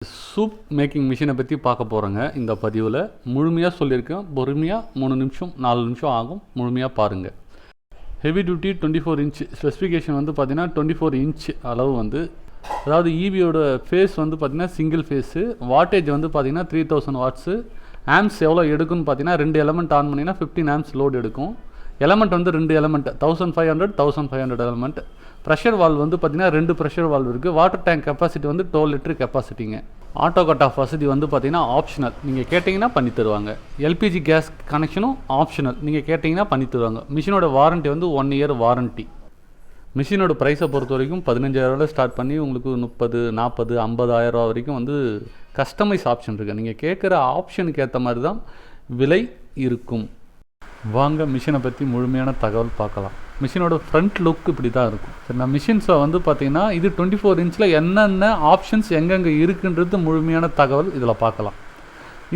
Soup making மிஷினை பற்றி பார்க்க போகிறோங்க. இந்த பதிவில் முழுமையாக சொல்லியிருக்கேன். பொறுமையாக 3 நிமிஷம் 4 நிமிஷம் ஆகும், முழுமையாக பாருங்கள். ஹெவி டியூட்டி 24 இன்ச் ஸ்பெசிஃபிகேஷன் வந்து பார்த்திங்கன்னா 24 இன்ச் அளவு வந்து, அதாவது ஈபியோட ஃபேஸ் வந்து பார்த்திங்கன்னா சிங்கிள் ஃபேஸு. வாட்டேஜ் வந்து பார்த்திங்கன்னா 3000 வாட்ஸு. ஆம்ஸ் எவ்வளோ எடுக்குன்னு பார்த்தீங்கன்னா 2 எலமெண்ட் ஆன் பண்ணிங்கன்னா 15 ஆம்ஸ் லோடு எடுக்கும். எலமெண்ட் வந்து 2 எலமெண்ட் 1500 எலமெண்ட். ப்ரெஷர் வால்வ் வந்து பார்த்திங்கன்னா 2 ப்ரெஷர் வால்வ் இருக்குது. வாட்டர் டேங்க் கெப்பாசிட்டி வந்து 12 லிட்டர் கெப்பாசிட்டிங்க. ஆட்டோ கட் ஆஃப் வசதி வந்து பார்த்திங்கன்னா ஆப்ஷனல், நீங்கள் கேட்டிங்கன்னா பண்ணி தருவாங்க. எல்பிஜி கேஸ் கனெக்ஷனும் ஆப்ஷனல், நீங்கள் கேட்டிங்கன்னா பண்ணி தருவாங்க. மிஷினோட வாரண்ட்டி வந்து 1 இயர் வாரண்ட்டி. மிஷினோட ப்ரைஸை பொறுத்த வரைக்கும் 15,000 ஸ்டார்ட் பண்ணி உங்களுக்கு 30, 40, 50,000 வரைக்கும் வந்து கஸ்டமைஸ் ஆப்ஷன் இருக்குது. நீங்கள் கேட்குற ஆப்ஷனுக்கு ஏற்ற மாதிரி தான் விலை இருக்கும். வாங்க மிஷினை பற்றி முழுமையான தகவல் பார்க்கலாம். மிஷினோட ஃப்ரண்ட் லுக் இப்படி தான் இருக்கும். சரி, நான் மிஷின்ஸை வந்து பார்த்திங்கன்னா இது 24 இன்ச்சில் என்னென்ன ஆப்ஷன்ஸ் எங்கெங்கே இருக்குன்றது முழுமையான தகவல் இதில் பார்க்கலாம்.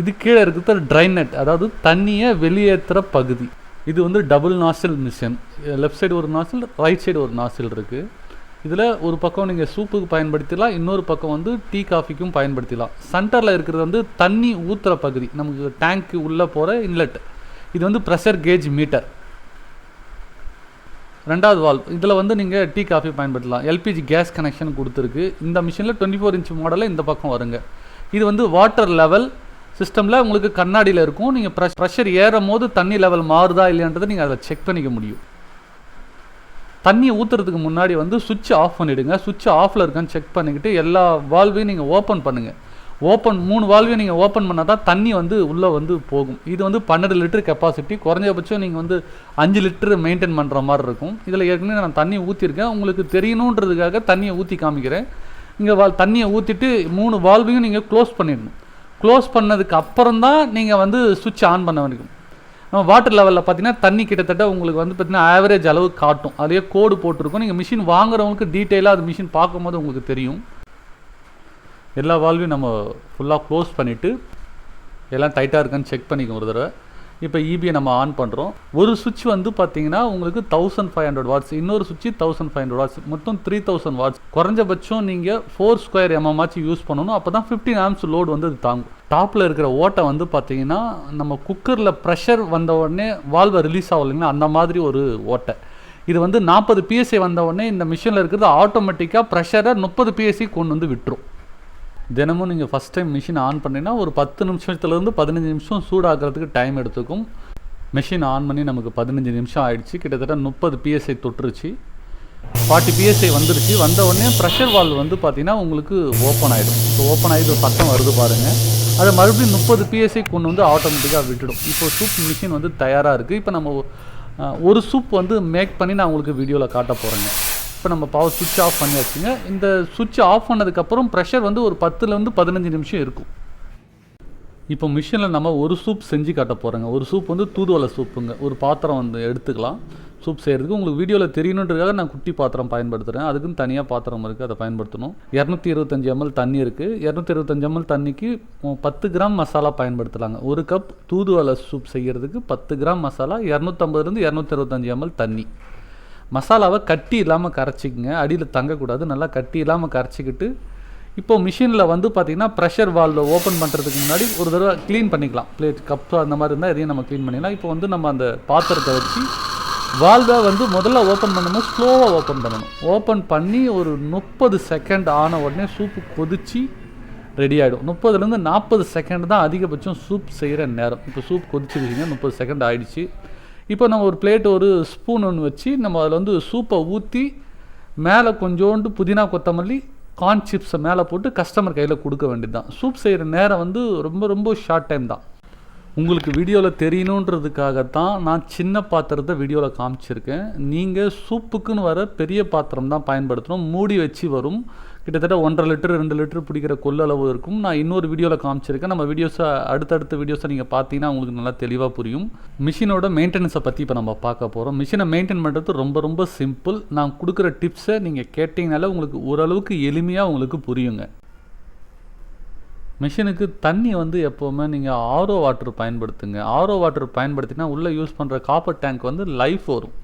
இது கீழே இருக்கிறது ட்ரைன் நெட், அதாவது தண்ணியை வெளியேற்றுற பகுதி. இது வந்து டபுள் நாசில் மிஷின். லெஃப்ட் சைடு ஒரு நாசில், ரைட் சைடு ஒரு நாசில் இருக்குது. இதில் ஒரு பக்கம் நீங்கள் சூப்புக்கு பயன்படுத்திடலாம், இன்னொரு பக்கம் வந்து டீ காஃபிக்கும் பயன்படுத்திடலாம். சென்டரில் இருக்கிறது வந்து தண்ணி ஊற்றுற பகுதி, நமக்கு டேங்க்கு உள்ளே போகிற இன்லெட். இது வந்து ப்ரெஷர் கேஜ் மீட்டர். ரெண்டாவது வால்வ், இதில் வந்து நீங்கள் டீ காஃபி பயன்படுத்தலாம். எல்பிஜி கேஸ் கனெக்ஷன் கொடுத்துருக்கு. இந்த மிஷினில் 24 இன்ச் மாடலில் இந்த பக்கம் வருங்க. இது வந்து வாட்டர் லெவல் சிஸ்டமில் உங்களுக்கு கண்ணாடியில் இருக்கும். நீங்கள் ப்ரெஷர் ஏறும் போது தண்ணி லெவல் மாறுதா இல்லையான்றதை நீங்கள் அதில் செக் பண்ணிக்க முடியும். தண்ணியை ஊற்றுறதுக்கு முன்னாடி வந்து சுவிட்ச் ஆஃப் பண்ணிவிடுங்க. சுவிட்ச் ஆஃபில் இருக்கான்னு செக் பண்ணிக்கிட்டு எல்லா வால்வையும் நீங்கள் ஓப்பன் பண்ணுங்கள். 3 வால்வையும் நீங்கள் ஓப்பன் பண்ணால் தான் தண்ணி வந்து உள்ளே வந்து போகும். இது வந்து 12 லிட்டர் கெப்பாசிட்டி. குறைஞ்சபட்சம் நீங்கள் வந்து 5 லிட்டர் மெயின்டைன் பண்ணுற மாதிரி இருக்கும். இதில் ஏற்கனவே நான் தண்ணி ஊற்றிருக்கேன், உங்களுக்கு தெரியணுன்றதுக்காக தண்ணியை ஊற்றி காமிக்கிறேன். இங்கே தண்ணியை ஊற்றிட்டு 3 வால்வையும் நீங்கள் க்ளோஸ் பண்ணிடணும். க்ளோஸ் பண்ணதுக்கு அப்புறம் தான் நீங்கள் வந்து சுவிட்ச் ஆன் பண்ண வேண்டியும். நம்ம வாட்டர் லெவலில் பார்த்தீங்கன்னா தண்ணி கிட்டத்தட்ட உங்களுக்கு வந்து பார்த்திங்கன்னா ஆவரேஜ் அளவு காட்டும். அதே கோடு போட்டிருக்கும். நீங்கள் மிஷின் வாங்குறவங்களுக்கு டீட்டெயிலாக அது மிஷின் பார்க்கும்போது உங்களுக்கு தெரியும். எல்லா வால்வையும் நம்ம ஃபுல்லாக க்ளோஸ் பண்ணிவிட்டு எல்லாம் டைட்டாக இருக்கான்னு செக் பண்ணிக்கோங்க ஒரு தடவை. இப்போ இபியை நம்ம ஆன் பண்ணுறோம். ஒரு சுவிட்ச் வந்து பார்த்தீங்கன்னா உங்களுக்கு 1500 வாட்ஸ், இன்னொரு சுவிட்ச் 1500 வாட்ஸ், மொத்தம் 3000 வாட்ஸ். குறைஞ்சபட்சம் நீங்கள் 4 ஸ்கொயர் mm ஆச்சு யூஸ் பண்ணணும். அப்போ தான் 15 ஆம்ஸ் லோடு வந்து அது தாங்கும். டாப்பில் இருக்கிற ஓட்டை வந்து பார்த்தீங்கன்னா நம்ம குக்கரில் ப்ரெஷர் வந்த உடனே வால்வை ரிலீஸ் ஆகும் இல்லைங்களா, அந்த மாதிரி ஒரு ஓட்டை. இது வந்து 40 PSI வந்த உடனே இந்த மிஷினில் இருக்கிறது ஆட்டோமேட்டிக்காக ப்ரெஷரை 30 PSI கொண்டு வந்து விட்டுரும். தினமும் நீங்கள் ஃபஸ்ட் டைம் மிஷின் ஆன் பண்ணிங்கன்னா ஒரு 10 நிமிஷத்துலேருந்து 15 நிமிஷம் சூடாகிறதுக்கு டைம் எடுத்துக்கும். மிஷின் ஆன் பண்ணி நமக்கு 15 நிமிஷம் ஆகிடுச்சு. கிட்டத்தட்ட 30 PSI தொட்டுருச்சு. 40 PSI வந்துருச்சு. வந்த உடனே ப்ரெஷர் வால்வ் வந்து பார்த்திங்கன்னா உங்களுக்கு ஓப்பன் ஆகிடும். ஸோ ஓப்பன் ஆகி ஒரு சத்தம் வருது பாருங்கள். அதை மறுபடியும் 30 PSI கொண்டு வந்து ஆட்டோமேட்டிக்காக விட்டுடும். இப்போ சூப் மிஷின் வந்து தயாராக இருக்குது. இப்போ நம்ம ஒரு சூப் வந்து மேக் பண்ணி நான் உங்களுக்கு வீடியோவில் காட்ட போகிறேங்க. இப்போ நம்ம பவர் சுவிட்ச் ஆஃப் பண்ணி வச்சுங்க. இந்த சுவிட்ச் ஆஃப் பண்ணதுக்கப்புறம் ப்ரெஷர் வந்து ஒரு 10லேருந்து 15 நிமிஷம் இருக்கும். இப்போ மிஷினில் நம்ம ஒரு சூப் செஞ்சு காட்ட போகிறோங்க. ஒரு சூப் வந்து தூதுவளை சூப்புங்க. ஒரு பாத்திரம் வந்து எடுத்துக்கலாம் சூப் செய்கிறதுக்கு. உங்களுக்கு வீடியோவில் தெரியணுன்றதுக்காக நான் குட்டி பாத்திரம் பயன்படுத்துகிறேன். அதுக்குன்னு தனியாக பாத்திரம் இருக்குது, அதை பயன்படுத்தணும். 225 ml தண்ணி இருக்குது. 225 ml தண்ணிக்கு 10 கிராம் மசாலா பயன்படுத்தலாங்க. 1 கப் தூதுவளை சூப் செய்கிறதுக்கு 10 கிராம் மசாலா, 250லேருந்து 225 ml தண்ணி. மசாலாவை கட்டி இல்லாமல் கரைச்சிக்கங்க, அடியில் தங்கக்கூடாது. நல்லா கட்டி இல்லாமல் கரைச்சிக்கிட்டு இப்போ மிஷினில் வந்து பார்த்திங்கன்னா ப்ரெஷர் வால்வை ஓப்பன் பண்ணுறதுக்கு முன்னாடி ஒரு தடவை க்ளீன் பண்ணிக்கலாம். பிளேட் கப்பு அந்த மாதிரி இருந்தால் எதையும் நம்ம க்ளீன் பண்ணிக்கலாம். இப்போ வந்து நம்ம அந்த பாத்திரத்தை வச்சு வால்வை வந்து முதல்ல ஓப்பன் பண்ணும்போது ஸ்லோவாக ஓப்பன் பண்ணணும். ஓப்பன் பண்ணி ஒரு 30 செகண்ட் ஆன உடனே சூப்பு கொதித்து ரெடி ஆகிடும். 30லேருந்து 40 செகண்ட் தான் அதிகபட்சம் சூப் செய்கிற நேரம். இப்போ சூப் கொதிச்சிருச்சிங்க, 30 செகண்ட் ஆகிடுச்சு. இப்போ நம்ம ஒரு பிளேட், ஒரு ஸ்பூன் ஒன்று வச்சு நம்ம அதில் வந்து சூப்பை ஊற்றி மேலே கொஞ்சோண்டு புதினா கொத்தமல்லி கார்ன் சிப்ஸை மேலே போட்டு கஸ்டமர் கையில் கொடுக்க வேண்டியது தான். சூப் செய்கிற நேரம் வந்து ரொம்ப ரொம்ப ஷார்ட் டைம் தான். உங்களுக்கு வீடியோவில் தெரியணுன்றதுக்காகத்தான் நான் சின்ன பாத்திரத்தை வீடியோவில் காமிச்சிருக்கேன். நீங்கள் சூப்புக்குன்னு வர பெரிய பாத்திரம் தான் பயன்படுத்தணும். மூடி வச்சு வரும். கிட்டத்தட்ட 1.5 லிட்டர் 2 லிட்டர் பிடிக்கிற கொள்ளளவு இருக்கும். நான் இன்னொரு வீடியோவில் காமிச்சிருக்கேன். நம்ம வீடியோஸை அடுத்தடுத்த வீடியோஸை நீங்கள் பார்த்தீங்கன்னா உங்களுக்கு நல்லா தெளிவாக புரியும். மிஷினோட மெயின்டெனன்ஸை பற்றி இப்போ நம்ம பார்க்க போகிறோம். மிஷினை மெயின்டைன் பண்ணுறது ரொம்ப ரொம்ப சிம்பிள். நான் கொடுக்குற டிப்ஸை நீங்கள் கேட்டிங்கனால உங்களுக்கு ஓரளவுக்கு எளிமையாக உங்களுக்கு புரியுங்க. மிஷினுக்கு தண்ணி வந்து எப்போவுமே நீங்கள் ஆரோ வாட்டர் பயன்படுத்துங்க. ஆரோ வாட்டர் பயன்படுத்தினா உள்ளே யூஸ் பண்ணுற காப்பர் டேங்க் வந்து லைஃப் வரும்.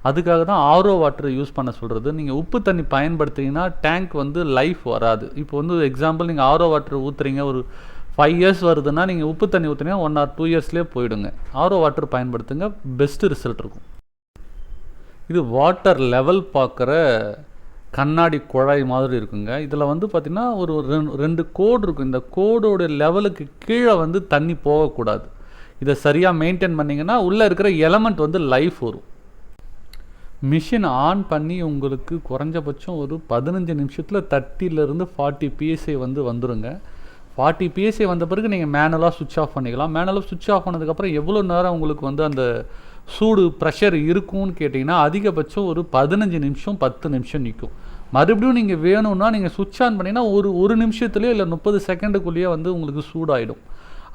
அதுக்காக தான் ஆரோ வாட்டர் யூஸ் பண்ண சொல்கிறது. நீங்கள் உப்பு தண்ணி பயன்படுத்திங்கன்னா டேங்க் வந்து லைஃப் வராது. இப்போ வந்து எக்ஸாம்பிள் நீங்கள் ஆரோ வாட்டர் ஊற்றுறீங்க, ஒரு 5 இயர்ஸ் வருதுன்னா நீங்கள் உப்பு தண்ணி ஊற்றுனீங்கன்னா 1 or 2 இயர்ஸ்லேயே போயிடுங்க. ஆரோ வாட்டர் பயன்படுத்துங்க, பெஸ்ட்டு ரிசல்ட் இருக்கும். இது வாட்டர் லெவல் பார்க்குற கண்ணாடி குழாய் மாதிரி இருக்குங்க. இதில் வந்து பார்த்திங்கன்னா ஒரு 2 கோடு இருக்கும். இந்த கோடோட லெவலுக்கு கீழே வந்து தண்ணி போகக்கூடாது. இதை சரியாக மெயின்டைன் பண்ணிங்கன்னா உள்ளே இருக்கிற எலமெண்ட் வந்து லைஃப் வரும். மிஷின் ஆன் பண்ணி உங்களுக்கு குறைஞ்சபட்சம் ஒரு 15 நிமிஷத்தில் 30 to 40 PSI வந்து வந்துடுங்க. 40 PSI வந்த பிறகு நீங்கள் மேனுவலாக சுவிட்ச் ஆஃப் பண்ணிக்கலாம். மேனுவலாக சுவிட்ச் ஆஃப் பண்ணதுக்கப்புறம் எவ்வளோ நேரம் உங்களுக்கு வந்து அந்த சூடு ப்ரெஷர் இருக்கும்னு கேட்டிங்கன்னா அதிகபட்சம் ஒரு 15 நிமிஷம் 10 நிமிஷம் நிற்கும். மறுபடியும் நீங்கள் வேணும்னா நீங்கள் சுவிட்ச் ஆன் பண்ணிங்கன்னா ஒரு நிமிஷத்துலேயோ இல்லை 30 செகண்டுக்குள்ளேயே வந்து உங்களுக்கு சூடாகிடும்.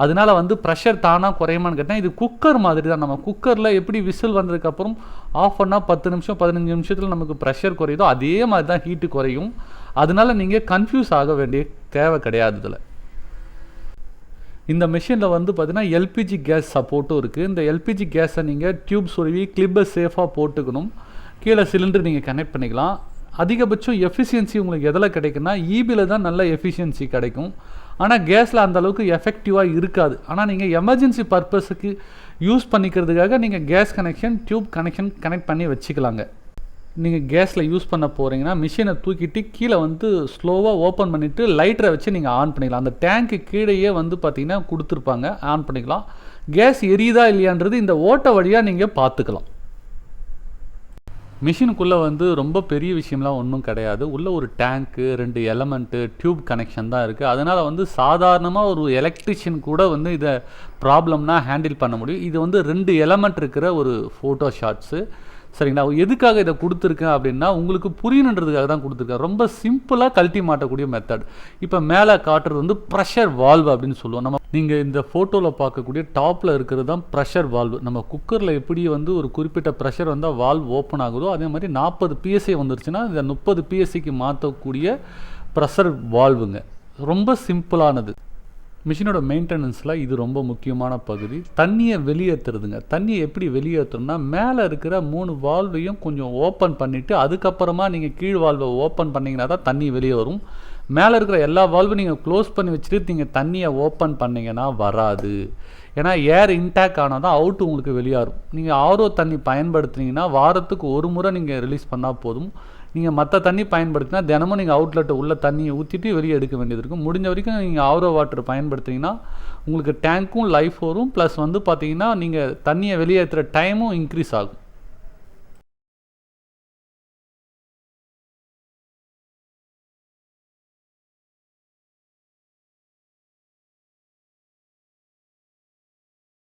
அதனால வந்து ப்ரெஷர் தானாக குறையுமான்னு கேட்டால் இது குக்கர் மாதிரி தான். நம்ம குக்கரில் எப்படி விசில் வந்ததுக்கப்புறம் ஆஃப் பண்ணால் 10 நிமிஷம் 15 நிமிஷத்தில் நமக்கு ப்ரெஷர் குறையுதோ அதே மாதிரி தான் ஹீட்டு குறையும். அதனால நீங்கள் கன்ஃபியூஸ் ஆக வேண்டிய தேவை கிடையாது. இதில் இந்த மிஷினில் வந்து பார்த்தீங்கன்னா எல்பிஜி கேஸ் சப்போர்ட்டும் இருக்குது. இந்த எல்பிஜி கேஸை நீங்கள் டியூப் சொருவி கிளிப்பை சேஃபாக போட்டுக்கணும். கீழே சிலிண்டர் நீங்கள் கனெக்ட் பண்ணிக்கலாம். அதிகபட்சம் எஃபிஷியன்சி உங்களுக்கு எதில் கிடைக்குன்னா ஈபியில் தான் நல்ல எஃபிஷியன்சி கிடைக்கும். ஆனால் கேஸில் அந்தளவுக்கு எஃபெக்டிவாக இருக்காது. ஆனால் நீங்கள் எமர்ஜென்சி பர்பஸுக்கு யூஸ் பண்ணிக்கிறதுக்காக நீங்கள் gas connection tube connection connect பண்ணி வச்சுக்கலாங்க. நீங்கள் கேஸில் யூஸ் பண்ண போகிறீங்கன்னா மிஷினை தூக்கிட்டு கீழே வந்து ஸ்லோவாக ஓப்பன் பண்ணிவிட்டு லைட்டரை வச்சு நீங்கள் ஆன் பண்ணிக்கலாம். அந்த டேங்க்கு கீழேயே வந்து பார்த்திங்கன்னா கொடுத்துருப்பாங்க, ஆன் பண்ணிக்கலாம். கேஸ் எரியுதா இல்லையான்றது இந்த ஓட்டை வழியாக நீங்கள் பார்த்துக்கலாம். மிஷினுக்குள்ளே வந்து ரொம்ப பெரிய விஷயம்லாம் ஒன்றும் கிடையாது. உள்ளே ஒரு டேங்க்கு 2 எலமெண்ட்டு டியூப் கனெக்ஷன் தான் இருக்குது. அதனால் வந்து சாதாரணமாக ஒரு எலக்ட்ரிஷியன் கூட வந்து இதை ப்ராப்ளம்னா ஹேண்டில் பண்ண முடியும். இது வந்து 2 எலமெண்ட் இருக்கிற ஒரு ஃபோட்டோ ஷாட்ஸு. சரிங்களா? எதுக்காக இதை கொடுத்துருக்கேன் அப்படின்னா உங்களுக்கு புரியணுன்றதுக்காக தான் கொடுத்துருக்கேன். ரொம்ப சிம்பிளாக கழட்டி மாட்டக்கூடிய மெத்தட். இப்போ மேலே காட்டுறது வந்து ப்ரெஷர் வால்வு அப்படின்னு சொல்லுவோம். நீங்கள் இந்த ஃபோட்டோவில் பார்க்கக்கூடிய டாப்பில் இருக்கிறது தான் ப்ரெஷர் வால்வு. நம்ம குக்கரில் எப்படி வந்து ஒரு குறிப்பிட்ட ப்ரெஷர் வந்தால் வால்வ் ஓப்பன் ஆகுதோ அதே மாதிரி 40 PSI வந்துருச்சுன்னா இந்த 30 PSIக்கு மாற்றக்கூடிய ப்ரெஷர் வால்வுங்க. ரொம்ப சிம்பிளானது. மிஷினோட மெயின்டெனன்ஸில் இது ரொம்ப முக்கியமான பகுதி. தண்ணியை வெளியேற்றுறதுங்க. தண்ணியை எப்படி வெளியேற்றணும்னா மேலே இருக்கிற 3 வால்வையும் கொஞ்சம் ஓப்பன் பண்ணிவிட்டு அதுக்கப்புறமா நீங்கள் கீழ் வால்வை ஓப்பன் பண்ணிங்கன்னா தான் தண்ணி வெளியே வரும். மேலே இருக்கிற எல்லா வால்வும் நீங்கள் க்ளோஸ் பண்ணி வச்சுட்டு நீங்கள் தண்ணியை ஓப்பன் பண்ணிங்கன்னா வராது. ஏன்னா ஏர் இன்டேக் ஆனால் தான் அவுட்டு உங்களுக்கு வெளியாகும். நீங்கள் ஆரோ தண்ணி பயன்படுத்துனீங்கன்னா வாரத்துக்கு ஒரு முறை நீங்கள் ரிலீஸ் பண்ணால் போதும். நீங்கள் மற்ற தண்ணி பயன்படுத்தினா தினமும் நீங்கள் அவுட்லெட்டை உள்ள தண்ணியை ஊற்றிட்டு வெளியே எடுக்க வேண்டியது இருக்கும். முடிஞ்ச வரைக்கும் நீங்கள் ஆரோ வாட்டர் பயன்படுத்திங்கன்னா உங்களுக்கு டேங்க்கும் லைஃப் வரும். ப்ளஸ் வந்து பார்த்தீங்கன்னா நீங்கள் தண்ணியை வெளியேற்றுற டைமும் இன்க்ரீஸ் ஆகும்.